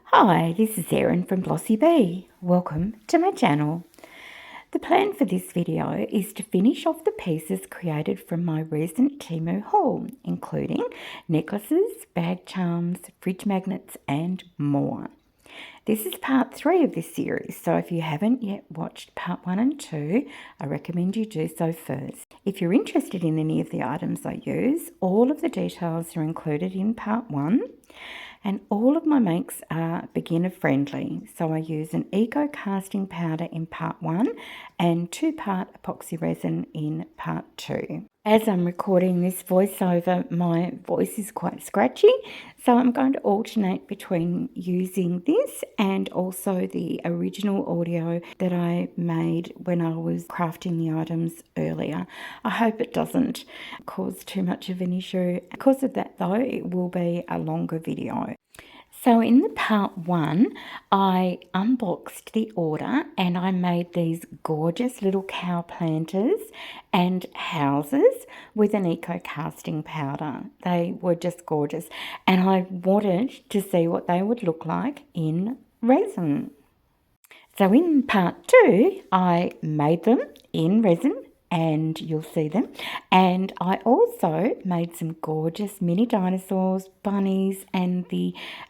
Hi, this is Erin from Blossy Bee. Welcome to my channel. The plan for this video is to finish off the pieces created from my recent TEMU haul, including necklaces, bag charms, fridge magnets and more. This is part 3 of this series, so if you haven't yet watched part 1 and 2, I recommend you do so first. If you're interested in any of the items I use, all of the details are included in part 1. And all of my makes are beginner friendly. So I use an Eco Casting Powder in part 1 and 2-part epoxy resin in part 2. As I'm recording this voiceover, my voice is quite scratchy, so I'm going to alternate between using this and also the original audio that I made when I was crafting the items earlier. I hope it doesn't cause too much of an issue. Because of that though, it will be a longer video. So in the part 1, I unboxed the order and I made these gorgeous little cow planters and houses with an eco casting powder. They were just gorgeous and I wanted to see what they would look like in resin. So in part 2, I made them in resin and you'll see them. And I also made some gorgeous mini dinosaurs, bunnies, and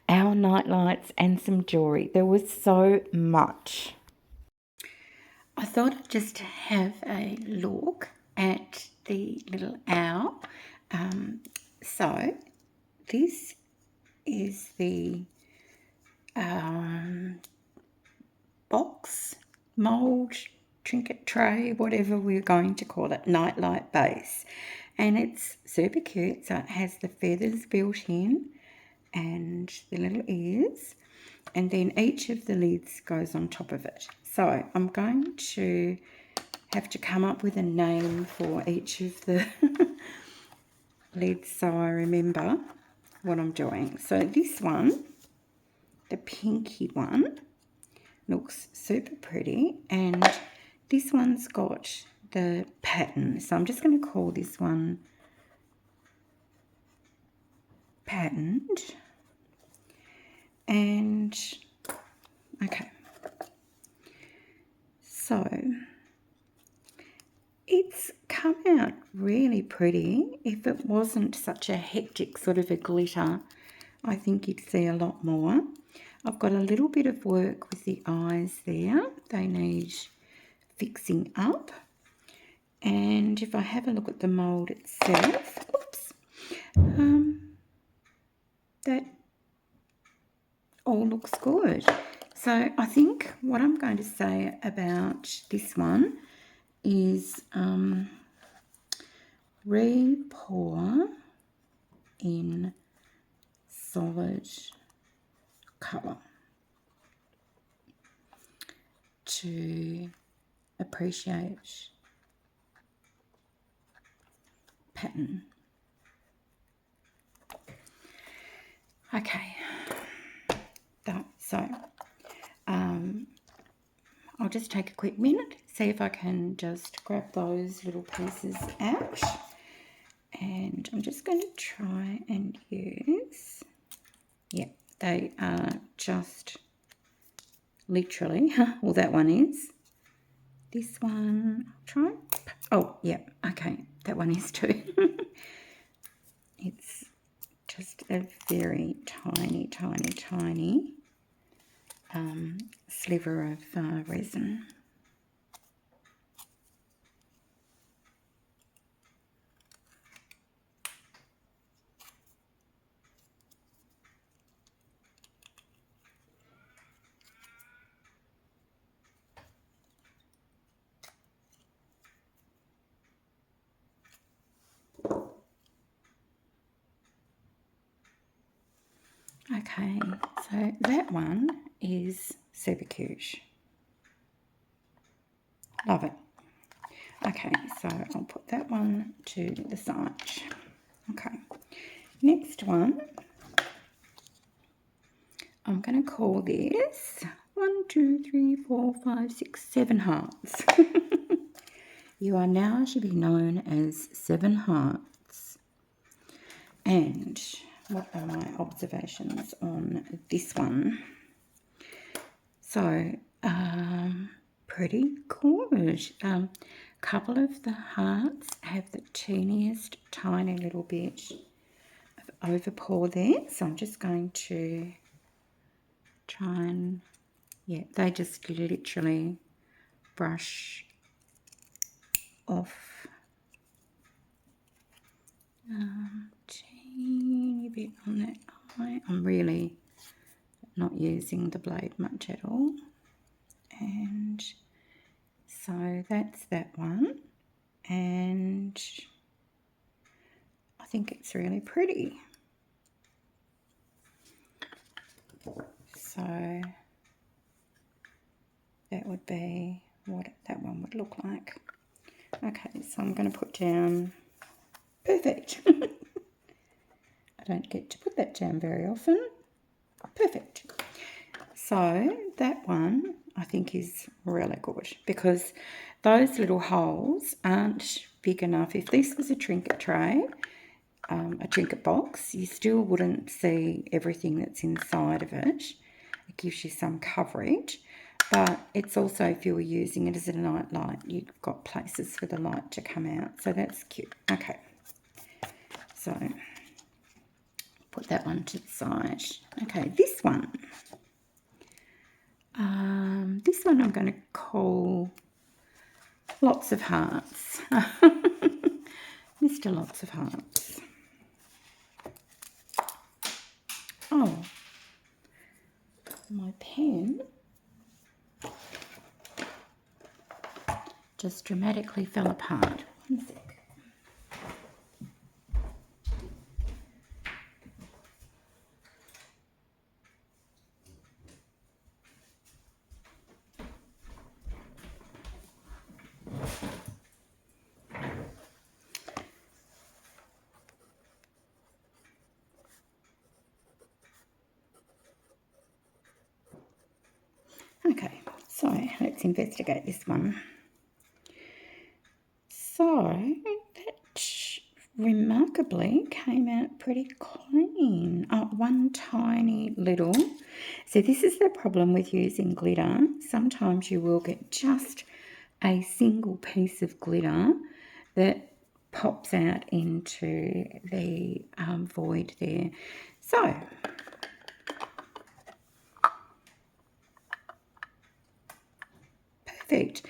our night lights and some jewelry. There was so much. I thought I'd just have a look at the little owl. So this is the box, mould, trinket tray, whatever we're going to call it, nightlight base. And it's super cute, so it has the feathers built in and the little ears, and then each of the lids goes on top of it. So I'm going to have to come up with a name for each of the lids so I remember what I'm doing. So this one, the pinky one, looks super pretty, and this one's got the pattern, so I'm just going to call this one patterned. And okay, so it's come out really pretty. If it wasn't such a hectic sort of a glitter, I think you'd see a lot more. I've got a little bit of work with the eyes there. They need fixing up. And if I have a look at the mould itself, that all looks good. So I think what I'm going to say about this one is re-pour in solid colour to appreciate pattern. Okay, so I'll just take a quick minute, see if I can just grab those little pieces out, and I'm just going to try and use, they are just literally, well that one is, this one, try, oh yeah, okay, that one is too. It's just a very tiny sliver of resin. Okay, so that one is super cute. Love it. Okay, so I'll put that one to the side. Okay, next one, I'm going to call this 1, 2, 3, 4, 5, 6, 7 hearts. You are now to be known as 7 hearts. And what are my observations on this one? So, pretty good. Couple of the hearts have the teeniest tiny little bit of overpour there. So I'm just going to try and, yeah, they just literally brush off teeny bit on that eye. I'm really not using the blade much at all. And so that's that one. And I think it's really pretty. So that would be what that one would look like. Okay, so I'm going to put down, perfect. I don't get to put that down very often. Perfect. So that one I think is really good because those little holes aren't big enough. If this was a trinket tray, a trinket box, you still wouldn't see everything that's inside of it. It gives you some coverage, but it's also, if you were using it as a night light, you've got places for the light to come out, so that's cute. Okay, so put that one to the side. Okay, this one I'm going to call Lots of Hearts. Mr. Lots of Hearts. Oh, my pen just dramatically fell apart. One sec. Okay, so let's investigate this one. So that remarkably came out pretty clean. Oh, one tiny little. So this is the problem with using glitter. Sometimes you will get just a single piece of glitter that pops out into the void there. So perfect.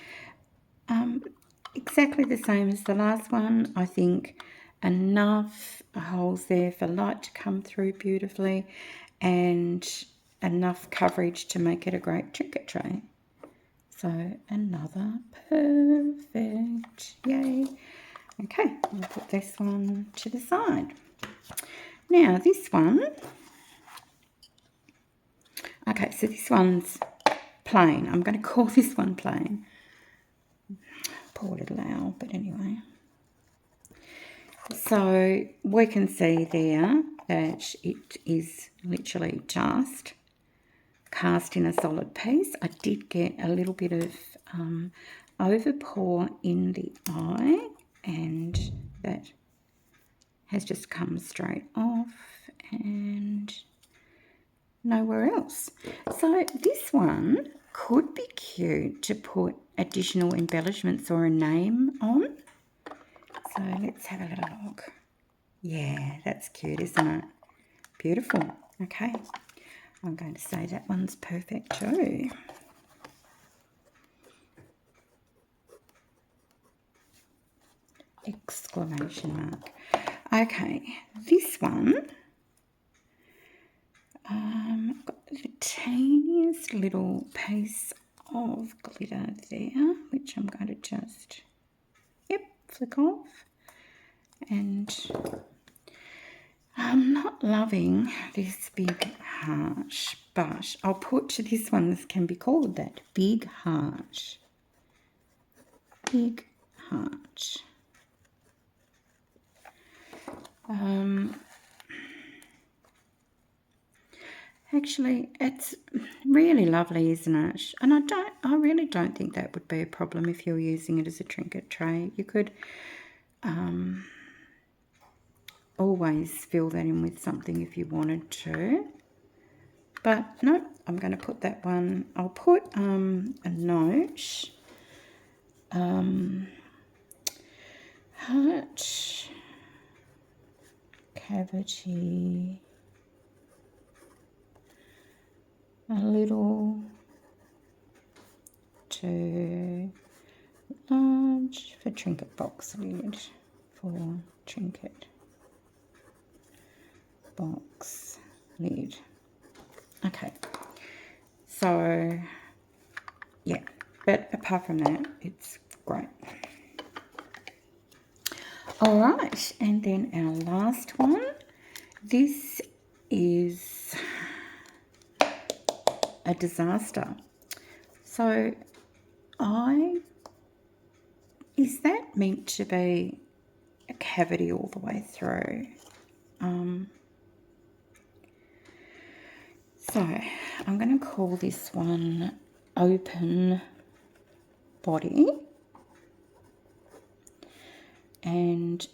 Exactly the same as the last one. I think enough holes there for light to come through beautifully and enough coverage to make it a great trinket tray. So another perfect. Yay. Okay, I'll put this one to the side. Now this one, okay, so this one's plain. I'm going to call this one plain. Poor little owl, but anyway. So we can see there that it is literally just cast in a solid piece. I did get a little bit of overpour in the eye, and that has just come straight off and nowhere else. So this one could be cute to put additional embellishments or a name on. So let's have a little look. Yeah, that's cute, isn't it? Beautiful. Okay, I'm going to say that one's perfect too. Exclamation mark. Okay, this one, I've got the teeniest little piece of glitter there, which I'm going to just, flick off. And I'm not loving this big heart, but I'll put this one, this can be called that, big heart. Big heart. Actually, it's really lovely, isn't it? And I really don't think that would be a problem if you're using it as a trinket tray. You could always fill that in with something if you wanted to. But no, I'm going to put that one. I'll put a note. Heart cavity a little too large for trinket box lid, for trinket box lid. Okay, so yeah, but apart from that, it's great. All right, and then our last one. This is a disaster. So is that meant to be a cavity all the way through? So I'm going to call this one open body, and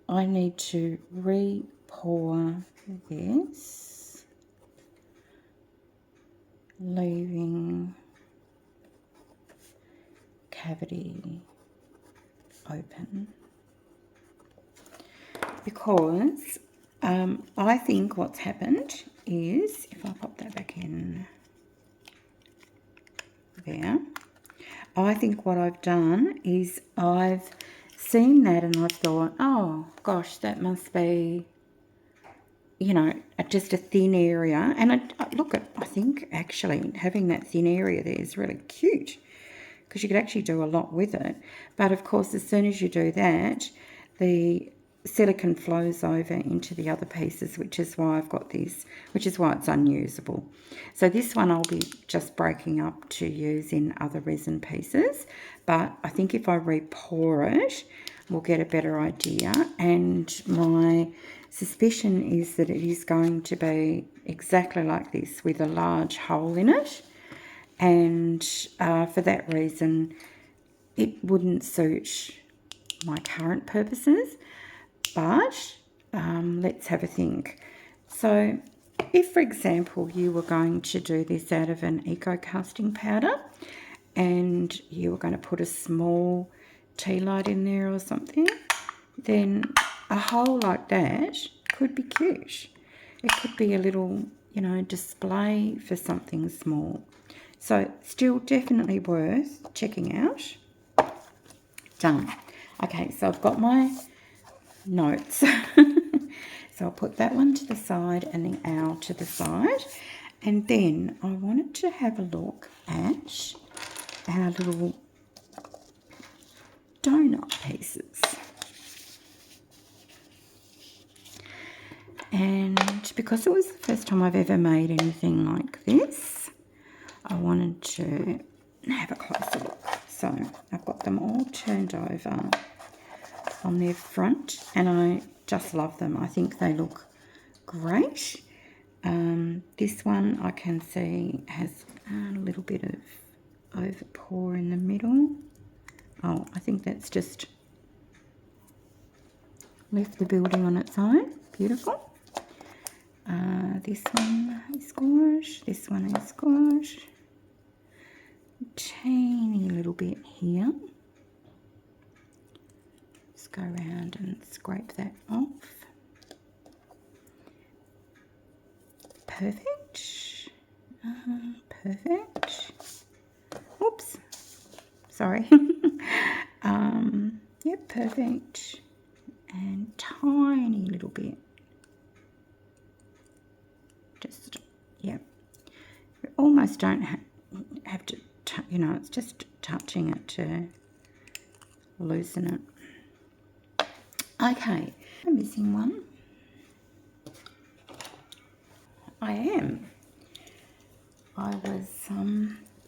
I need to re-pour this, leaving cavity open, because I think what's happened is, if I pop that back in there, I think what I've done is I've seen that and I've thought, oh gosh, that must be, you know, just a thin area. And I think actually having that thin area there is really cute, because you could actually do a lot with it. But of course, as soon as you do that, the silicone flows over into the other pieces, which is why I've got this, which is why it's unusable. So this one I'll be just breaking up to use in other resin pieces, but I think if I re-pour it, we'll get a better idea. And my suspicion is that it is going to be exactly like this, with a large hole in it, and for that reason it wouldn't suit my current purposes. But let's have a think. So if, for example, you were going to do this out of an Eco Casting Powder, and you were going to put a small tea light in there or something, then a hole like that could be cute. It could be a little, you know, display for something small. So still definitely worth checking out. Done. Okay, so I've got my notes. So I'll put that one to the side and the owl to the side. And then I wanted to have a look at our little donut pieces. And because it was the first time I've ever made anything like this, I wanted to have a closer look. So I've got them all turned over on their front, and I just love them. I think they look great. This one I can see has a little bit of overpour in the middle. Oh, I think that's just left the building on its own. Beautiful. This one is gorgeous. This one is gorgeous. Teeny little bit here. Just go around and scrape that off. Perfect. Perfect. Oops. Sorry. Yep, perfect. And tiny little bit. Just, yep. You almost don't have to, you know, it's just touching it to loosen it. Okay, I'm missing one. I am. I was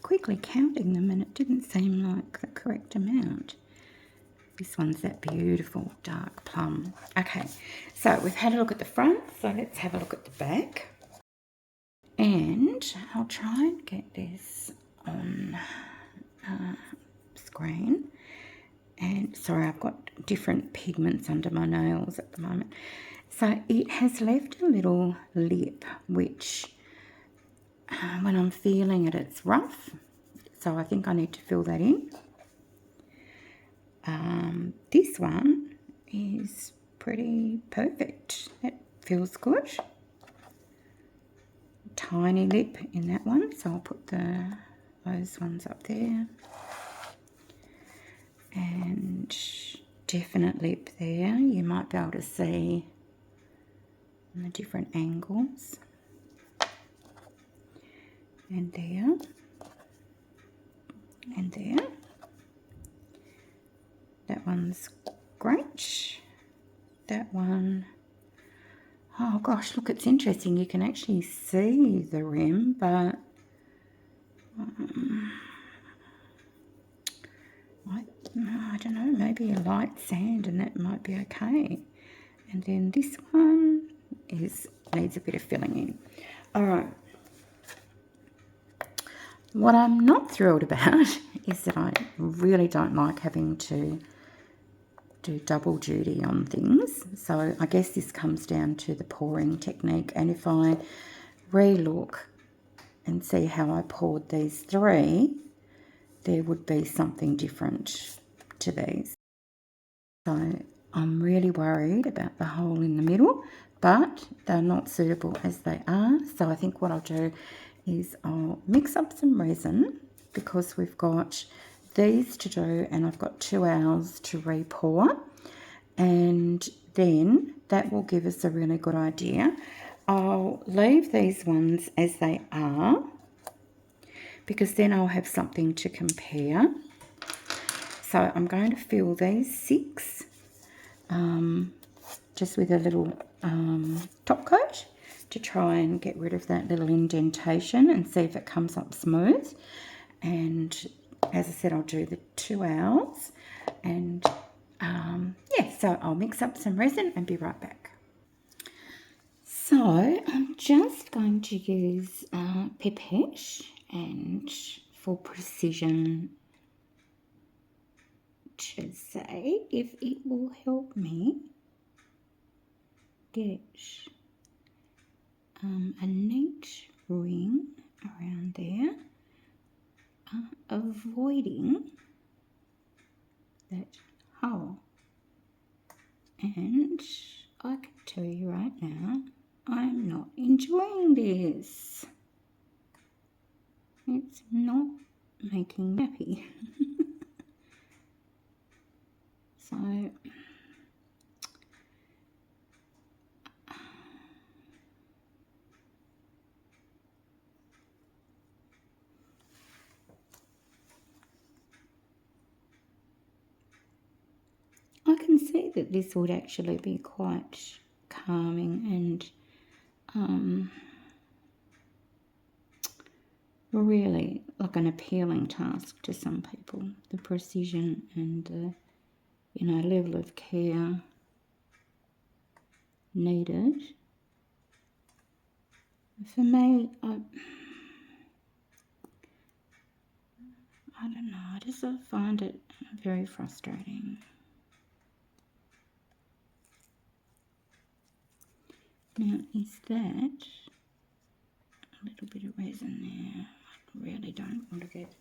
quickly counting them and it didn't seem like the correct amount. This one's that beautiful dark plum. Okay, so we've had a look at the front, so let's have a look at the back. And I'll try and get this on screen. And sorry, I've got different pigments under my nails at the moment. So it has left a little lip, which when I'm feeling it, it's rough. So I think I need to fill that in. This one is pretty perfect. It feels good. Tiny lip in that one, so I'll put those ones up there. And definite lip there. You might be able to see on the different angles. And there. And there. That one's great. That one, oh gosh, look, it's interesting. You can actually see the rim, but I don't know, maybe a light sand and that might be okay. And then this one needs a bit of filling in. All right. What I'm not thrilled about is that I really don't like having to do double duty on things. So I guess this comes down to the pouring technique. And if I re-look and see how I poured these three, there would be something different to these. So I'm really worried about the hole in the middle, but they're not suitable as they are. So I think what I'll do is I'll mix up some resin, because we've got these to do and I've got 2 hours to re-pour, and then that will give us a really good idea. I'll leave these ones as they are, because then I'll have something to compare. So I'm going to fill these 6 just with a little top coat to try and get rid of that little indentation and see if it comes up smooth. And as I said, I'll do the 2 hours, and yeah, so I'll mix up some resin and be right back. So I'm just going to use a pipette, and for precision, to say if it will help me get a neat ring around there, avoiding that hole. And I can tell you right now, I'm not enjoying this. It's not making me happy. So I can see that this would actually be quite calming and really like an appealing task to some people. The precision and the, you know, level of care needed. For me, I don't know, I just find it very frustrating. Now, is that a little bit of resin there? I really don't want to get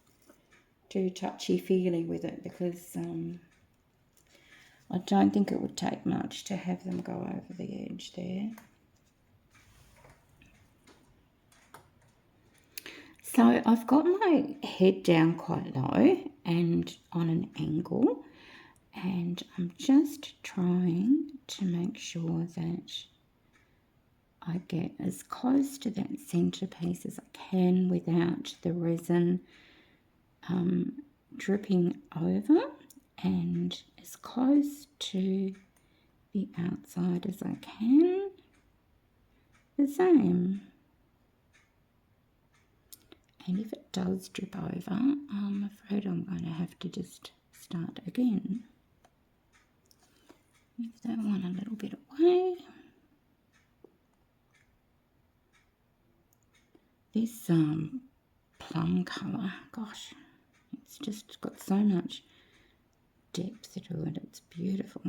too touchy-feely with it, because I don't think it would take much to have them go over the edge there. So I've got my head down quite low and on an angle, and I'm just trying to make sure that I get as close to that centerpiece as I can without the resin dripping over, and as close to the outside as I can. The same. And if it does drip over, I'm afraid I'm going to have to just start again. Move that one a little bit away. This plum colour, gosh, it's just got so much depth to it. It's beautiful.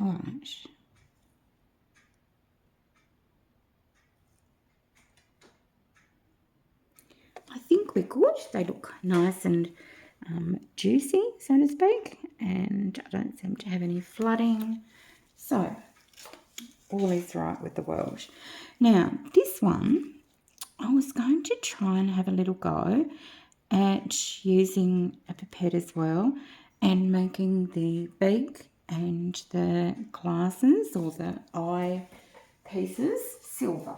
All right. be good. They look nice and juicy, so to speak, and I don't seem to have any flooding. So all is right with the world. Now, this one, I was going to try and have a little go at using a pipette as well and making the beak and the glasses or the eye pieces silver.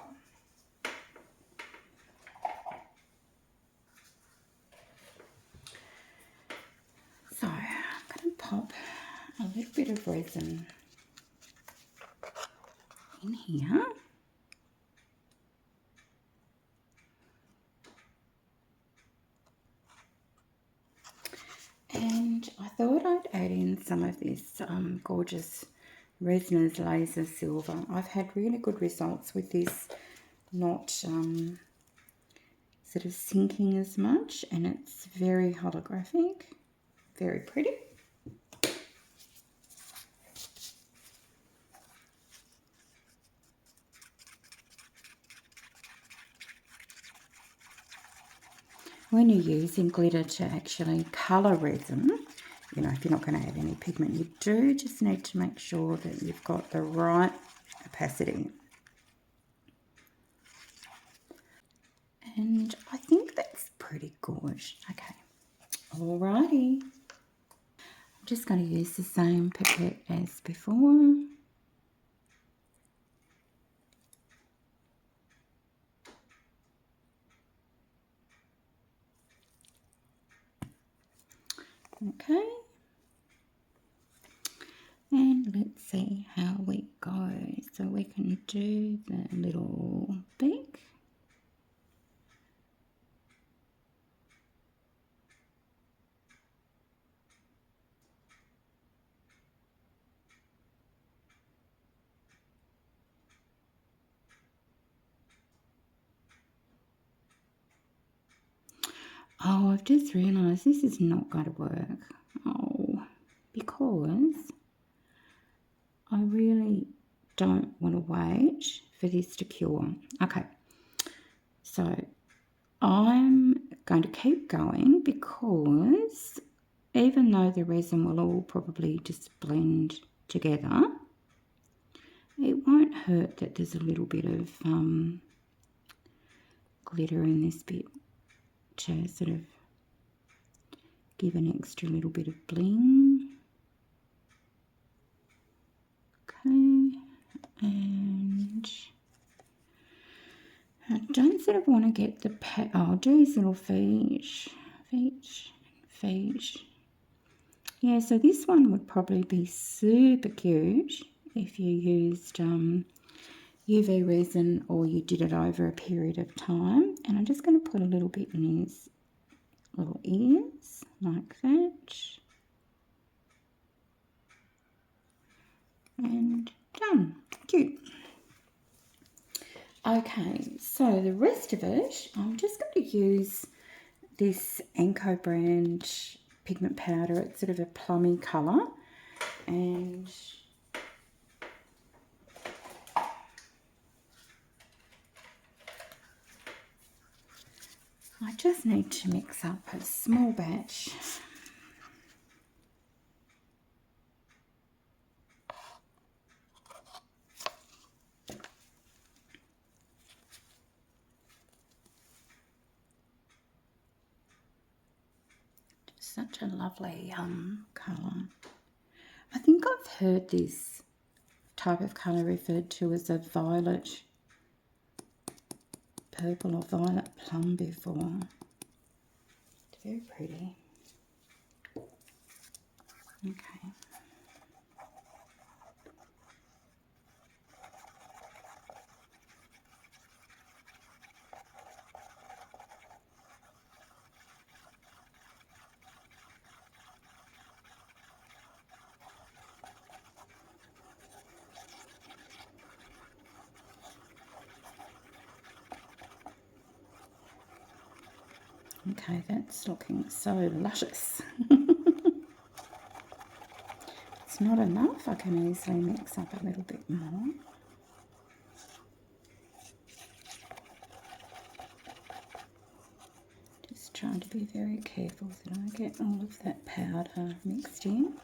So I'm going to pop a little bit of resin in here. And I thought I'd add in some of this gorgeous Resiners Laser Silver. I've had really good results with this, not sort of sinking as much, and it's very holographic, very pretty. When you're using glitter to actually colour resin, you know, if you're not going to add any pigment, you do just need to make sure that you've got the right opacity. And I think that's pretty good. Okay, alrighty. I'm just going to use the same pipette as before. Okay, and let's see how we go. So we can do the little beak. Oh, I've just realised this is not going to work. Oh, because I really don't want to wait for this to cure. Okay, so I'm going to keep going because even though the resin will all probably just blend together, it won't hurt that there's a little bit of glitter in this bit to sort of give an extra little bit of bling. Okay, and I don't sort of want to get the I'll do these little feet. Yeah, so this one would probably be super cute if you used UV resin or you did it over a period of time. And I'm just going to put a little bit in his little ears like that. And done. Cute. Okay, so the rest of it, I'm just going to use this Eco brand pigment powder. It's sort of a plummy colour, and I just need to mix up a small batch. Such a lovely colour. I think I've heard this type of colour referred to as a violet purple or violet plum before. It's very pretty. Okay. Okay, that's looking so luscious. It's not enough. I can easily mix up a little bit more. Just trying to be very careful that I get all of that powder mixed in.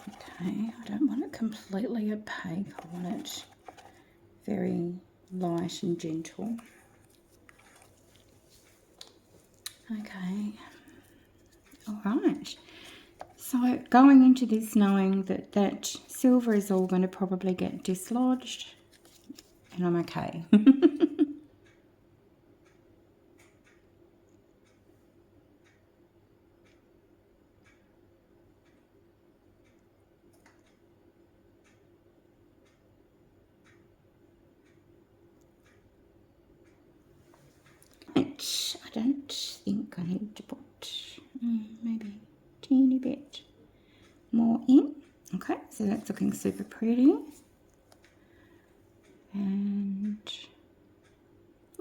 Okay, I don't want it completely opaque, I want it very light and gentle. Okay, all right. So going into this knowing that that silver is all going to probably get dislodged, and I'm okay. I don't think I need to put maybe a teeny bit more in. Okay, so that's looking super pretty. And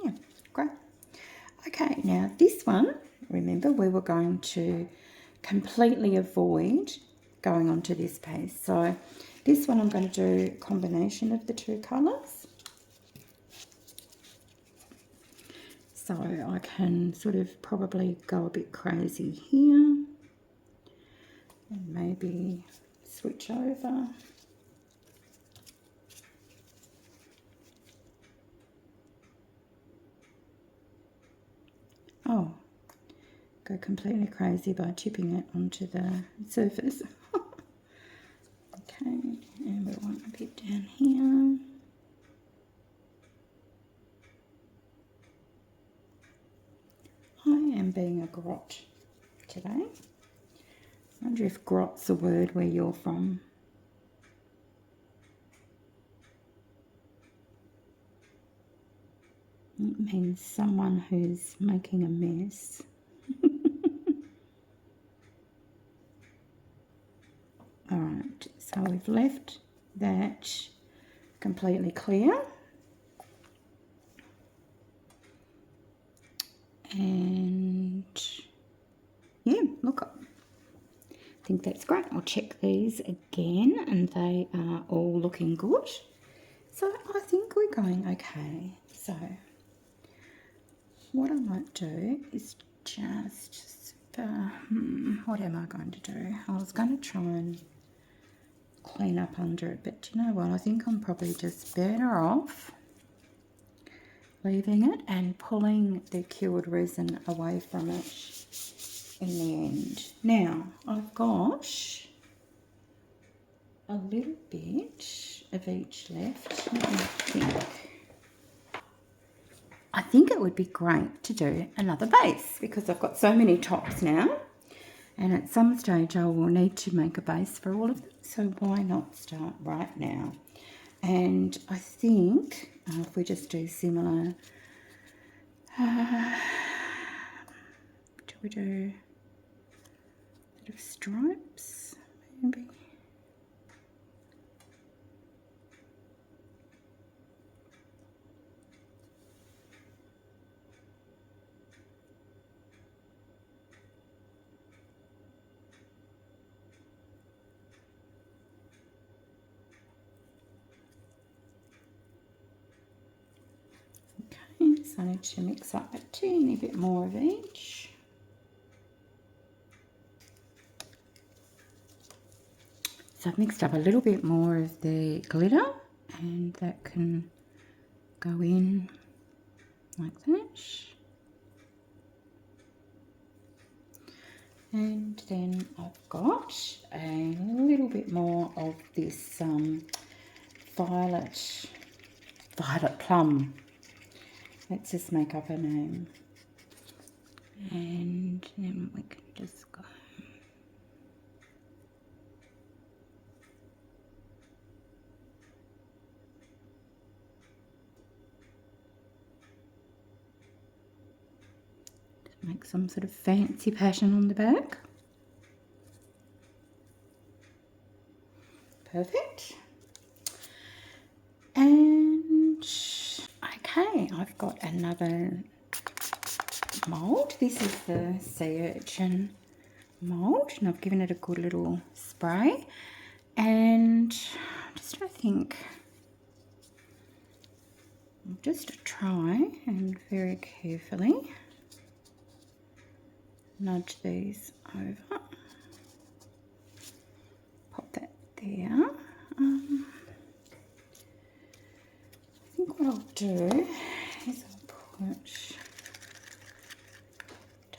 yeah, great. Okay, now this one, remember we were going to completely avoid going onto this piece. So this one I'm going to do a combination of the two colours. So I can sort of probably go a bit crazy here and maybe switch over. Oh, go completely crazy by tipping it onto the surface. Okay, and we want a bit down here. I am being a grot today. I wonder if grot's a word where you're from. It means someone who's making a mess. Alright, so we've left that completely clear. And yeah, look, I think that's great. I'll check these again and they are all looking good. So I think we're going okay. So what I might do is just, what am I going to do? I was going to try and clean up under it, but you know what? I think I'm probably just better off leaving it and pulling the cured resin away from it in the end. Now, I've got a little bit of each left. Let me think. I think it would be great to do another base because I've got so many tops now, and at some stage I will need to make a base for all of them, so why not start right now? And I think if we just do similar, do we do a bit of stripes maybe? Okay, so I need to mix up a teeny bit more of each. So I've mixed up a little bit more of the glitter, and that can go in like that. And then I've got a little bit more of this violet plum. Let's just make up a name. And then we can just go. Make some sort of fancy pattern on the back. Perfect. And okay, I've got another mould. This is the sea urchin mould, and I've given it a good little spray. And just I think I'll just try and very carefully nudge these over. Pop that there. I think what I'll do is I'll put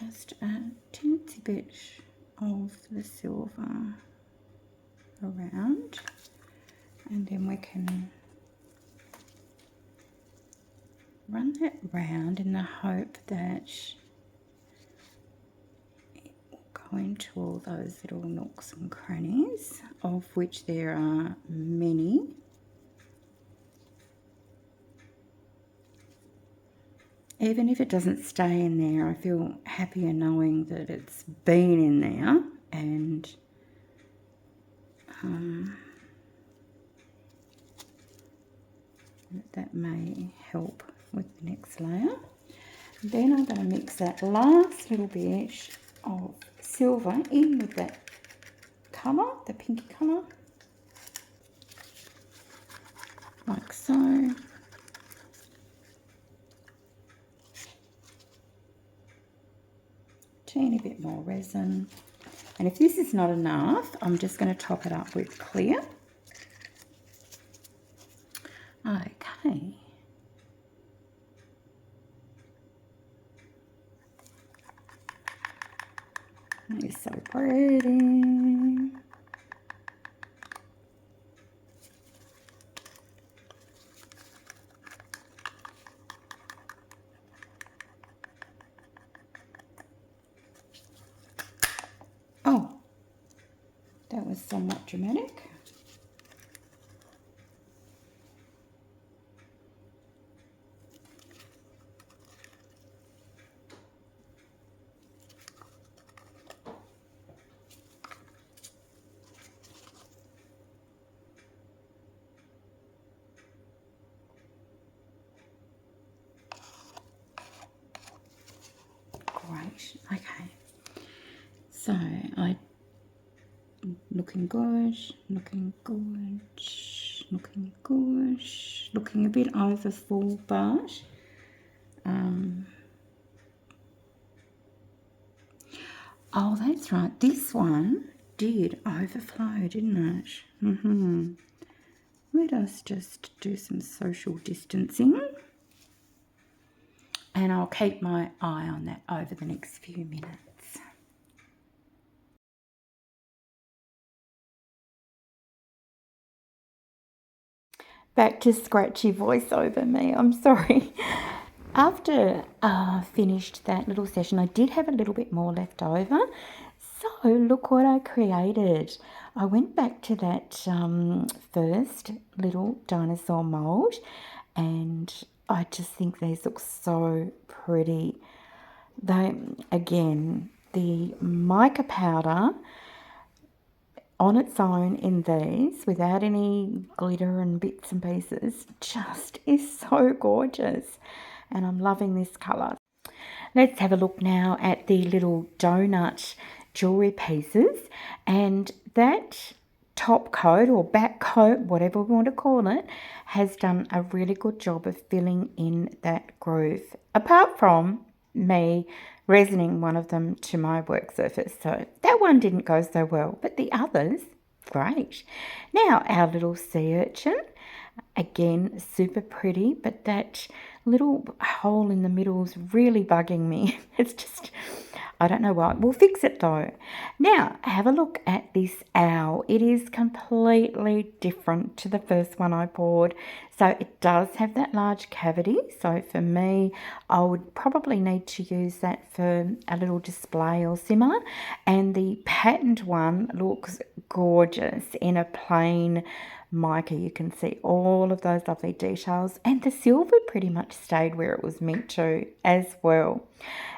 just a teensy bit of the silver around, and then we can run that round in the hope that it will go into all those little nooks and crannies, of which there are many. Even if it doesn't stay in there, I feel happier knowing that it's been in there, and that may help with the next layer. Then I'm going to mix that last little bit of silver in with that colour, the pinky colour, like so. Teeny bit more resin, and if this is not enough, I'm just going to top it up with clear. Okay. That is so pretty. Oh, that was somewhat dramatic. Great, okay. So looking good, looking good, looking good, looking a bit over full, but oh, that's right, this one did overflow, didn't it? Let us just do some social distancing, and I'll keep my eye on that over the next few minutes. Back to scratchy voice over me, I'm sorry. After I finished that little session, I did have a little bit more left over. So look what I created. I went back to that first little dinosaur mould, and I just think these look so pretty. They, again, the mica powder on its own in these, without any glitter and bits and pieces, just is so gorgeous, and I'm loving this colour. Let's have a look now at the little donut jewellery pieces, and that top coat or back coat, whatever we want to call it, has done a really good job of filling in that groove, apart from me resining one of them to my work surface. So that one didn't go so well, but the others, great. Now our little sea urchin, again, super pretty, but that little hole in the middle is really bugging me. It's just, I don't know why. We'll fix it though. Now, have a look at this owl. It is completely different to the first one I poured. So it does have that large cavity. So for me, I would probably need to use that for a little display or similar. And the patterned one looks gorgeous in a plain mica. You can see all of those lovely details, and the silver pretty much stayed where it was meant to as well.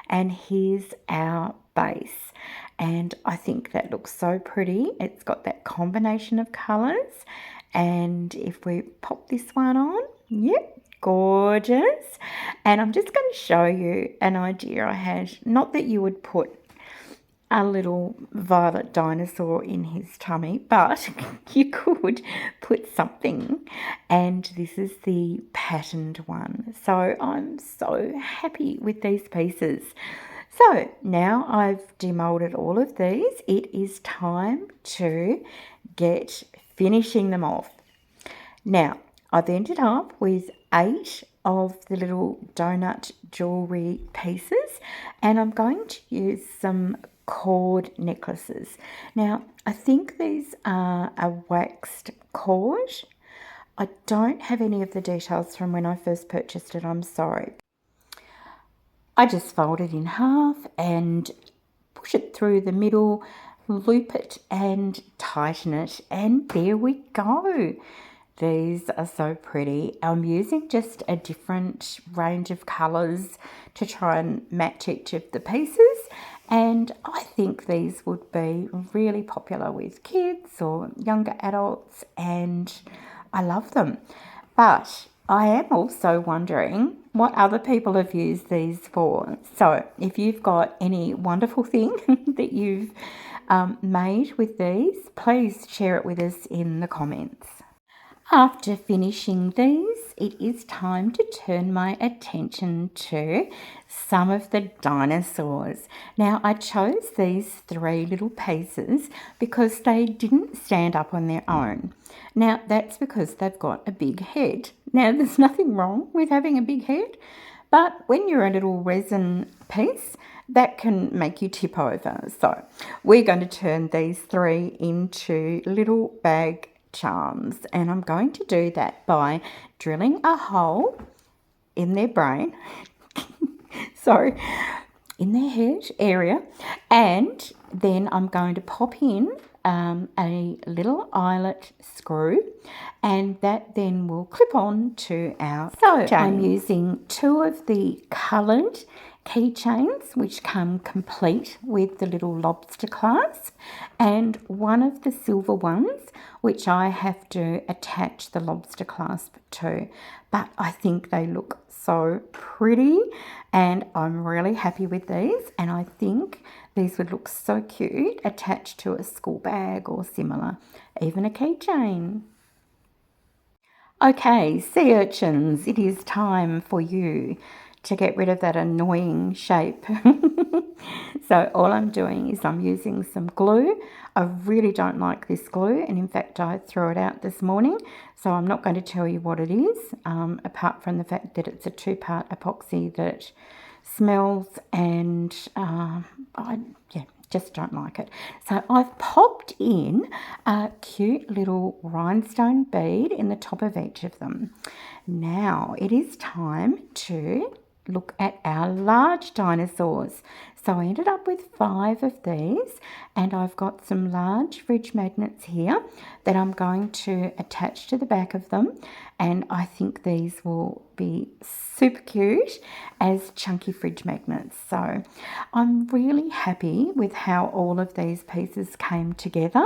And here's our base, and I think that looks so pretty. It's got that combination of colors, and if we pop this one on, yep, gorgeous. And I'm just going to show you an idea I had, not that you would put a little violet dinosaur in his tummy, but you could put something, and this is the patterned one. So I'm so happy with these pieces. So now I've demolded all of these, it is time to get finishing them off. Now, I've ended up with 8 of the little donut jewellery pieces, and I'm going to use some cord necklaces. Now, I think these are a waxed cord. I don't have any of the details from when I first purchased it, I'm sorry. I just fold it in half and push it through the middle, loop it and tighten it, and there we go. These are so pretty. I'm using just a different range of colours to try and match each of the pieces, and I think these would be really popular with kids or younger adults, and I love them. But I am also wondering what other people have used these for. So if you've got any wonderful thing that you've made with these, please share it with us in the comments. After finishing these, it is time to turn my attention to some of the dinosaurs. Now, I chose these 3 little pieces because they didn't stand up on their own. Now, that's because they've got a big head. Now, there's nothing wrong with having a big head, but when you're a little resin piece, that can make you tip over. So we're going to turn these 3 into little bag charms, and I'm going to do that by drilling a hole in their brain sorry, in their head area, and then I'm going to pop in a little eyelet screw, and that then will clip on to our chain. I'm using 2 of the coloured keychains which come complete with the little lobster clasp, and 1 of the silver ones which I have to attach the lobster clasp to. But I think they look so pretty, and I'm really happy with these, and I think these would look so cute attached to a school bag or similar, even a keychain. Okay, sea urchins, it is time for you to get rid of that annoying shape. So all I'm doing is I'm using some glue. I really don't like this glue, and in fact I threw it out this morning, so I'm not going to tell you what it is, apart from the fact that it's a 2-part epoxy that smells, and I just don't like it. So I've popped in a cute little rhinestone bead in the top of each of them. Now it is time to look at our large dinosaurs. So I ended up with 5 of these, and I've got some large fridge magnets here that I'm going to attach to the back of them, and I think these will be super cute as chunky fridge magnets. So I'm really happy with how all of these pieces came together,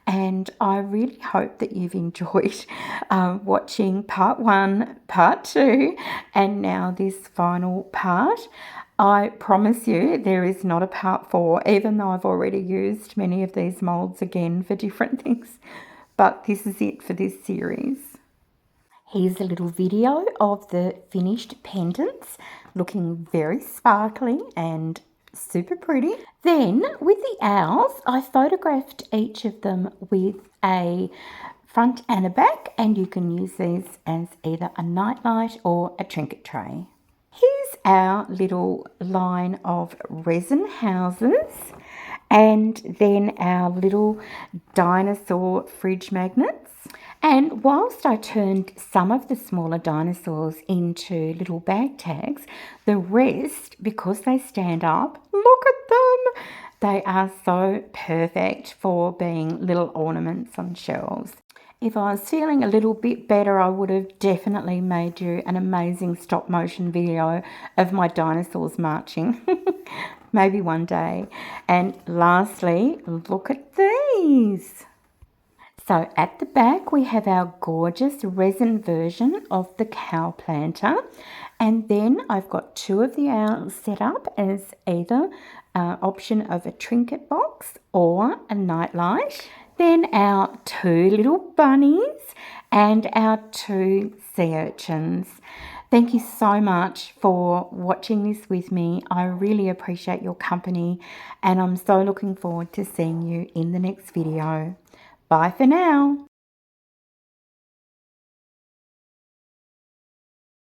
and I really hope that you've enjoyed watching part 1, part 2, and now this final part. I promise you there is not a part 4, even though I've already used many of these moulds again for different things, but this is it for this series. Here's a little video of the finished pendants, looking very sparkly and super pretty. Then with the owls, I photographed each of them with a front and a back, and you can use these as either a nightlight or a trinket tray. Here's our little line of resin houses, and then our little dinosaur fridge magnets. And whilst I turned some of the smaller dinosaurs into little bag tags, the rest, because they stand up, look at them! They are so perfect for being little ornaments on shelves. If I was feeling a little bit better, I would have definitely made you an amazing stop motion video of my dinosaurs marching. Maybe one day. And lastly, look at these. So at the back we have our gorgeous resin version of the cow planter, and then I've got 2 of the owls set up as either option of a trinket box or a nightlight. Then our 2 little bunnies and our 2 sea urchins. Thank you so much for watching this with me. I really appreciate your company and I'm so looking forward to seeing you in the next video. Bye for now.